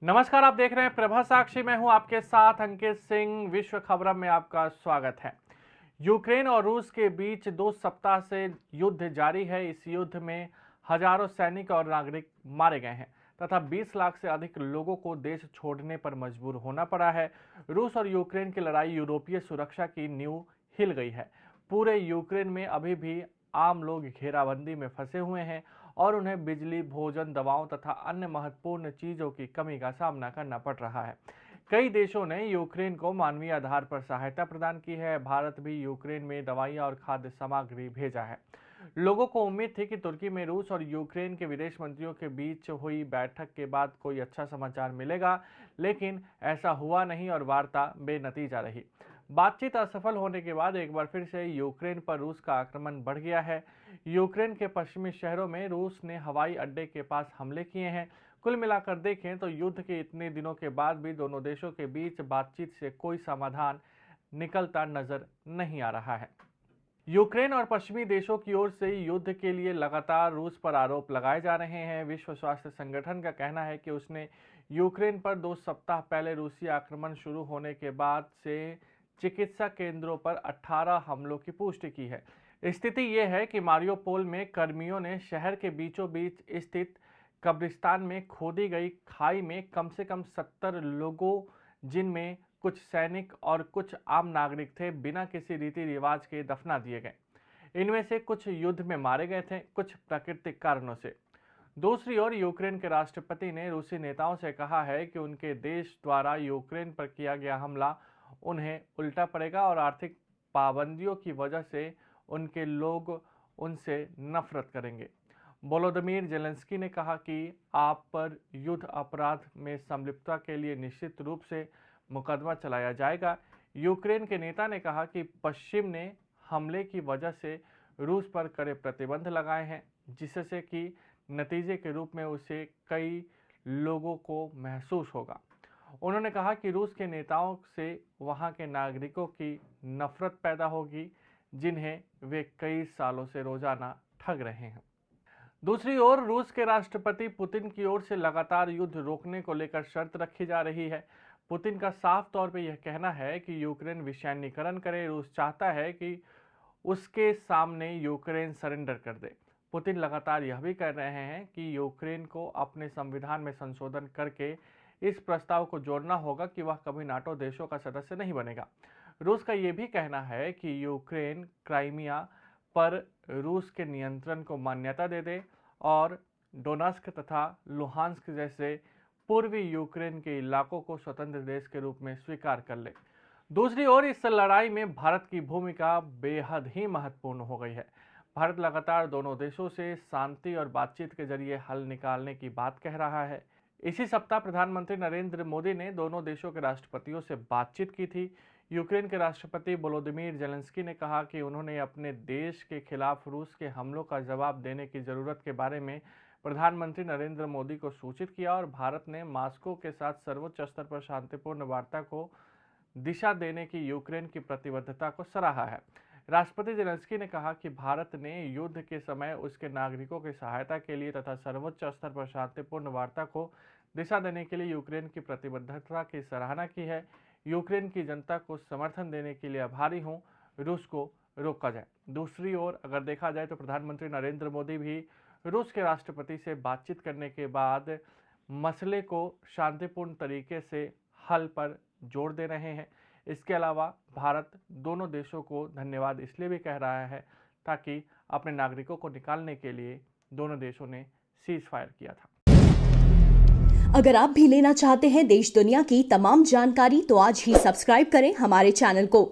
नमस्कार, आप देख रहे हैं प्रभा साक्षी। मैं हूं आपके साथ अंकित सिंह। विश्व खबरों में आपका स्वागत है। यूक्रेन और रूस के बीच 2 सप्ताह से युद्ध जारी है। इस युद्ध में हजारों सैनिक और नागरिक मारे गए हैं तथा 20 लाख से अधिक लोगों को देश छोड़ने पर मजबूर होना पड़ा है। रूस और यूक्रेन की लड़ाई यूरोपीय सुरक्षा की नींव हिल गई है। पूरे यूक्रेन में अभी भी आम लोग घेराबंदी में फंसे हुए हैं और उन्हें बिजली, भोजन, दवाओं तथा अन्य महत्वपूर्ण चीजों की कमी का सामना करना पड़ रहा है। कई देशों ने यूक्रेन को मानवीय आधार पर सहायता प्रदान की है। भारत भी यूक्रेन में दवाइयां और खाद्य सामग्री भेजा है। लोगों को उम्मीद थी कि तुर्की में रूस और यूक्रेन के विदेश मंत्रियों के बीच हुई बैठक के बाद कोई अच्छा समाचार मिलेगा, लेकिन ऐसा हुआ नहीं और वार्ता बेनतीजा रही। बातचीत असफल होने के बाद एक बार फिर से यूक्रेन पर रूस का आक्रमण बढ़ गया है। यूक्रेन के पश्चिमी शहरों में रूस ने हवाई अड्डे के पास हमले किए हैं। कुल मिलाकर देखें तो युद्ध के इतने दिनों के बाद भी दोनों देशों के बीच बातचीत से कोई समाधान निकलता नजर नहीं आ रहा है। यूक्रेन और पश्चिमी देशों की ओर से युद्ध के लिए लगातार रूस पर आरोप लगाए जा रहे हैं। विश्व स्वास्थ्य संगठन का कहना है कि उसने यूक्रेन पर 2 सप्ताह पहले रूसी आक्रमण शुरू होने के बाद से चिकित्सा केंद्रों पर 18 हमलों की पुष्टि की है। स्थिति यह है कि मारियोपोल में कर्मियों ने शहर के बीचों बीच स्थित कब्रिस्तान में खोदी गई खाई में कम से कम 70 लोगों, जिनमें कुछ सैनिक और कुछ आम नागरिक थे, बिना किसी रीति रिवाज के दफना दिए गए। इनमें से कुछ युद्ध में मारे गए थे, कुछ प्राकृतिक कारणों से। दूसरी ओर यूक्रेन के राष्ट्रपति ने रूसी नेताओं से कहा है कि उनके देश द्वारा यूक्रेन पर किया गया हमला उन्हें उल्टा पड़ेगा और आर्थिक पाबंदियों की वजह से उनके लोग उनसे नफरत करेंगे। वोलोदिमीर जेलेंस्की ने कहा कि आप पर युद्ध अपराध में संलिप्तता के लिए निश्चित रूप से मुकदमा चलाया जाएगा। यूक्रेन के नेता ने कहा कि पश्चिम ने हमले की वजह से रूस पर कड़े प्रतिबंध लगाए हैं, जिससे कि नतीजे के रूप में उसे कई लोगों को महसूस होगा। उन्होंने कहा कि रूस के नेताओं से वहां के नागरिकों की नफरत पैदा होगी, जिन्हें वे कई सालों से रोजाना ठग रहे हैं। दूसरी ओर रूस के राष्ट्रपति पुतिन की ओर से लगातार युद्ध रोकने को लेकर शर्त रखी जा रही है। पुतिन का साफ तौर पर यह कहना है कि यूक्रेन विषायनीकरण करे। रूस चाहता है कि उसके सामने यूक्रेन सरेंडर कर दे। पुतिन लगातार यह भी कह रहे हैं कि यूक्रेन को अपने संविधान में संशोधन करके इस प्रस्ताव को जोड़ना होगा कि वह कभी नाटो देशों का सदस्य नहीं बनेगा। रूस का यह भी कहना है कि यूक्रेन क्राइमिया पर रूस के नियंत्रण को मान्यता दे दे और डोनेट्स्क तथा लुहांस्क जैसे पूर्वी यूक्रेन के इलाकों को स्वतंत्र देश के रूप में स्वीकार कर ले। दूसरी ओर इस लड़ाई में भारत की भूमिका बेहद ही महत्वपूर्ण हो गई है। भारत लगातार दोनों देशों से शांति और बातचीत के जरिए हल निकालने की बात कह रहा है। इसी सप्ताह प्रधानमंत्री नरेंद्र मोदी ने दोनों देशों के राष्ट्रपतियों से बातचीत की थी। यूक्रेन के राष्ट्रपति वोलोदिमीर जेलेंस्की ने कहा कि उन्होंने अपने देश के खिलाफ रूस के हमलों का जवाब देने की जरूरत के बारे में प्रधानमंत्री नरेंद्र मोदी को सूचित किया और भारत ने मॉस्को के साथ सर्वोच्च स्तर पर शांतिपूर्ण वार्ता को दिशा देने की यूक्रेन की प्रतिबद्धता को सराहा है। राष्ट्रपति जेलेंस्की ने कहा कि भारत ने युद्ध के समय उसके नागरिकों की सहायता के लिए तथा सर्वोच्च स्तर पर शांतिपूर्ण वार्ता को दिशा देने के लिए यूक्रेन की प्रतिबद्धता की सराहना की है। यूक्रेन की जनता को समर्थन देने के लिए आभारी हूं। रूस को रोका जाए। दूसरी ओर अगर देखा जाए तो प्रधानमंत्री नरेंद्र मोदी भी रूस के राष्ट्रपति से बातचीत करने के बाद मसले को शांतिपूर्ण तरीके से हल पर जोर दे रहे हैं। इसके अलावा भारत दोनों देशों को धन्यवाद इसलिए भी कह रहा है ताकि अपने नागरिकों को निकालने के लिए दोनों देशों ने सीज फायर किया था। अगर आप भी लेना चाहते हैं देश दुनिया की तमाम जानकारी तो आज ही सब्सक्राइब करें हमारे चैनल को।